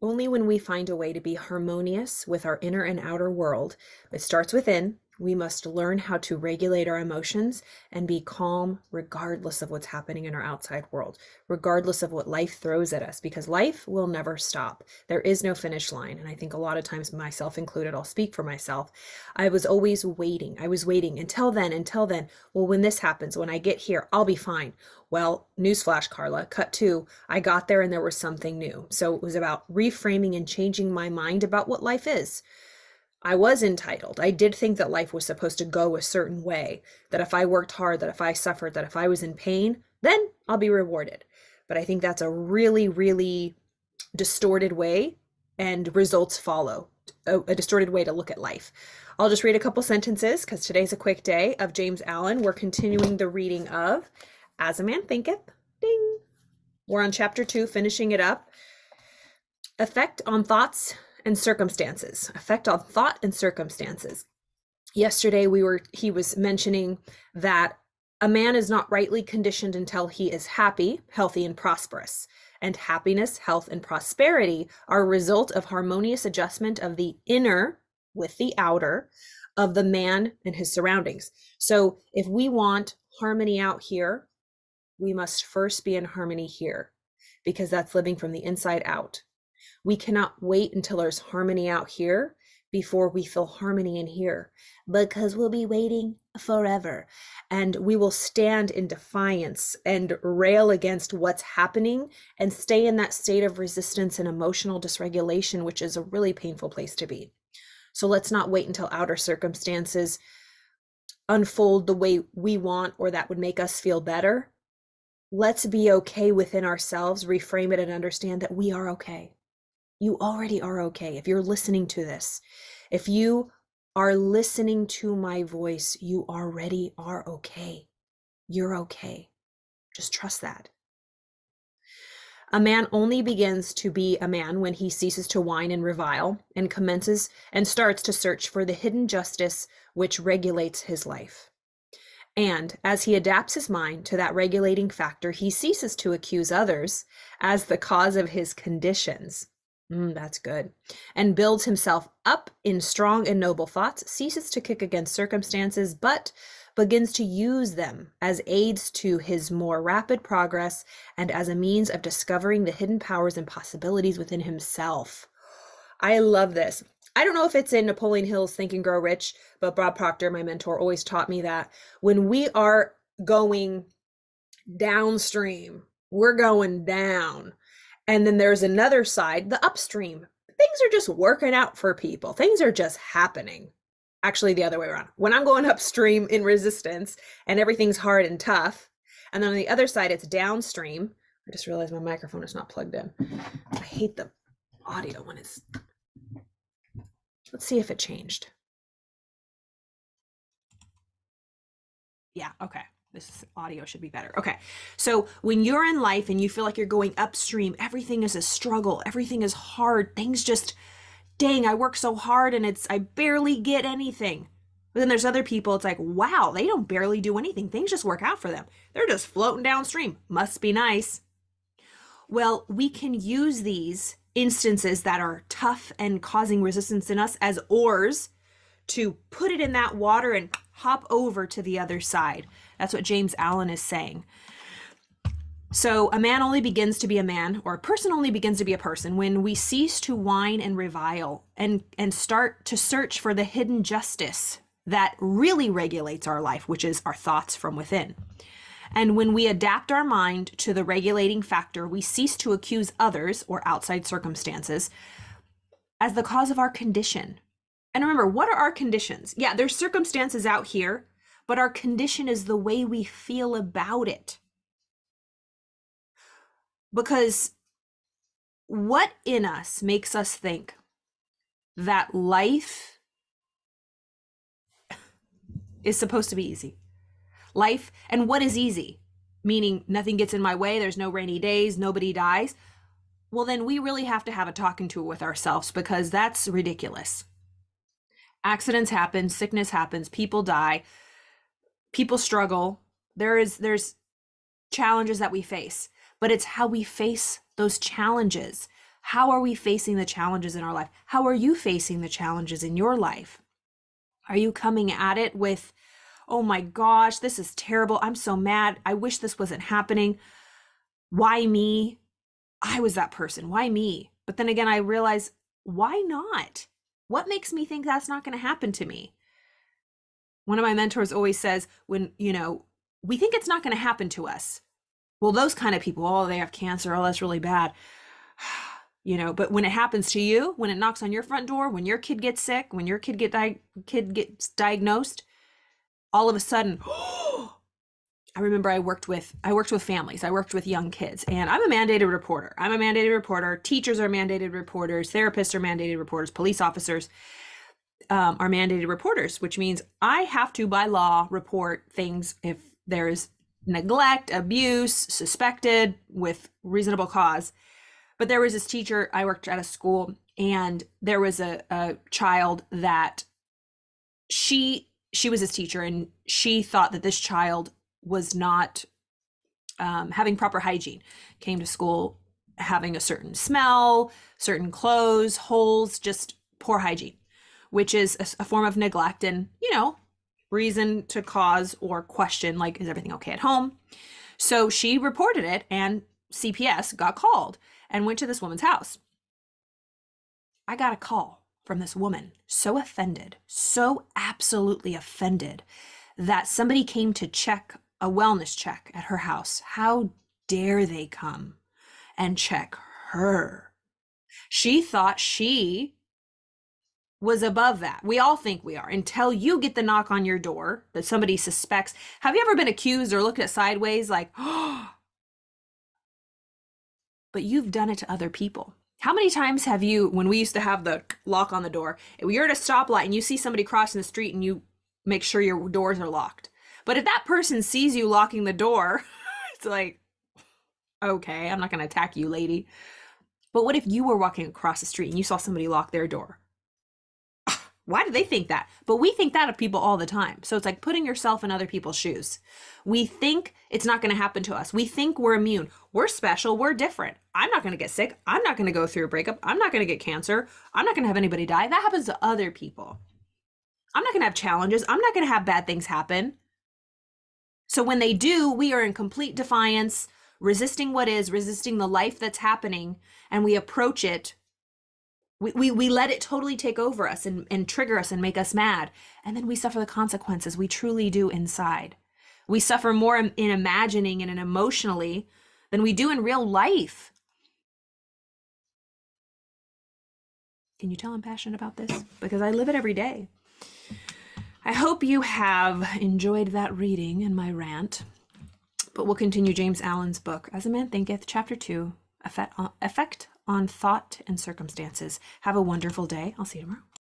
Only when we find a way to be harmonious with our inner and outer world, it starts within. We must learn how to regulate our emotions and be calm regardless of what's happening in our outside world, regardless of what life throws at us, because life will never stop. There is no finish line. And I think a lot of times, myself included, I'll speak for myself. I was always waiting. I was waiting until then, until then. Well, when this happens, when I get here, I'll be fine. Well, newsflash, Carla, cut to, I got there and there was something new. So it was about reframing and changing my mind about what life is. I was entitled. I did think that life was supposed to go a certain way, that if I worked hard, that if I suffered, that if I was in pain, then I'll be rewarded. But I think that's a really, really distorted way, and results follow. A distorted way to look at life. I'll just read a couple sentences because today's a quick day of James Allen. We're continuing the reading of As a Man Thinketh. Ding. We're on chapter 2, finishing it up. Effect on thoughts and circumstances. Effect on thought and circumstances. Yesterday he was mentioning that a man is not rightly conditioned until he is happy, healthy, and prosperous. And happiness, health, and prosperity are a result of harmonious adjustment of the inner with the outer of the man and his surroundings. So if we want harmony out here, we must first be in harmony here, because that's living from the inside out. We cannot wait until there's harmony out here before we feel harmony in here, because we'll be waiting forever, and we will stand in defiance and rail against what's happening and stay in that state of resistance and emotional dysregulation, which is a really painful place to be. So let's not wait until outer circumstances unfold the way we want or that would make us feel better. Let's be okay within ourselves, reframe it, and understand that we are okay. You already are okay. If you're listening to this, if you are listening to my voice, you already are okay. You're okay. Just trust that. A man only begins to be a man when he ceases to whine and revile and commences and starts to search for the hidden justice which regulates his life. And as he adapts his mind to that regulating factor, he ceases to accuse others as the cause of his conditions. That's good. And builds himself up in strong and noble thoughts, ceases to kick against circumstances, but begins to use them as aids to his more rapid progress and as a means of discovering the hidden powers and possibilities within himself. I love this. I don't know if it's in Napoleon Hill's Think and Grow Rich, but Bob Proctor, my mentor, always taught me that when we are going downstream, we're going down. And then there's another side, the upstream. Things are just working out for people. Things are just happening. Actually, the other way around. When I'm going upstream in resistance and everything's hard and tough, and then on the other side, it's downstream. I just realized my microphone is not plugged in. I hate the audio when it's... Let's see if it changed. Yeah, okay. This audio should be better. Okay. So when you're in life and you feel like you're going upstream, everything is a struggle. Everything is hard. Things just, dang, I work so hard and I barely get anything. But then there's other people, it's like, wow, they don't barely do anything. Things just work out for them. They're just floating downstream. Must be nice. Well, we can use these instances that are tough and causing resistance in us as oars to put it in that water and hop over to the other side. That's what James Allen is saying. So a man only begins to be a man, or a person only begins to be a person, when we cease to whine and revile and start to search for the hidden justice that really regulates our life, which is our thoughts from within. And when we adapt our mind to the regulating factor, we cease to accuse others or outside circumstances as the cause of our condition. And remember, what are our conditions? Yeah, there's circumstances out here, but our condition is the way we feel about it. Because what in us makes us think that life is supposed to be easy? Life, and what is easy? Meaning nothing gets in my way, there's no rainy days, nobody dies. Well, then we really have to have a talking to with ourselves, because that's ridiculous. Accidents happen, sickness happens, people die, people struggle. There's challenges that we face, but it's how we face those challenges, How are we facing the challenges in our life? How are you facing the challenges in your life? Are you coming at it with, oh my gosh, this is terrible. I'm so mad. I wish this wasn't happening. Why me? I was that person. Why me? But then again, I realize, why not? What makes me think that's not going to happen to me? One of my mentors always says, when, we think it's not going to happen to us. Well, those kind of people, oh, they have cancer. Oh, that's really bad. But when it happens to you, when it knocks on your front door, when your kid gets sick, when your kid gets diagnosed, all of a sudden, I remember I worked with families. I worked with young kids, and I'm a mandated reporter. Teachers are mandated reporters. Therapists are mandated reporters. Police officers are mandated reporters, which means I have to, by law, report things if there's neglect, abuse, suspected with reasonable cause. But there was this teacher, I worked at a school, and there was a child that she was his teacher, and she thought that this child was not having proper hygiene. Came to school having a certain smell, certain clothes, holes, just poor hygiene, which is a form of neglect and, reason to cause or question, like, is everything okay at home? So she reported it, and CPS got called and went to this woman's house. I got a call from this woman, so offended, so absolutely offended that somebody came to check a wellness check at her house. How dare they come and check her? She thought she was above that. We all think we are until you get the knock on your door that somebody suspects. Have you ever been accused or looked at sideways like, oh, but you've done it to other people? How many times have you, when we used to have the lock on the door, you're at a stoplight and you see somebody crossing the street and you make sure your doors are locked. But if that person sees you locking the door, it's like, okay, I'm not going to attack you, lady. But what if you were walking across the street and you saw somebody lock their door? Why do they think that? But we think that of people all the time. So it's like putting yourself in other people's shoes. We think it's not going to happen to us. We think we're immune. We're special. We're different. I'm not going to get sick. I'm not going to go through a breakup. I'm not going to get cancer. I'm not going to have anybody die. That happens to other people. I'm not going to have challenges. I'm not going to have bad things happen. So when they do, we are in complete defiance, resisting what is, resisting the life that's happening, and we approach it. We let it totally take over us and trigger us and make us mad. And then we suffer the consequences. We truly do inside. We suffer more in imagining and emotionally than we do in real life. Can you tell I'm passionate about this? Because I live it every day. I hope you have enjoyed that reading and my rant. But we'll continue James Allen's book, As a Man Thinketh, Chapter 2, Effect on Thought and Circumstances. Have a wonderful day. I'll see you tomorrow.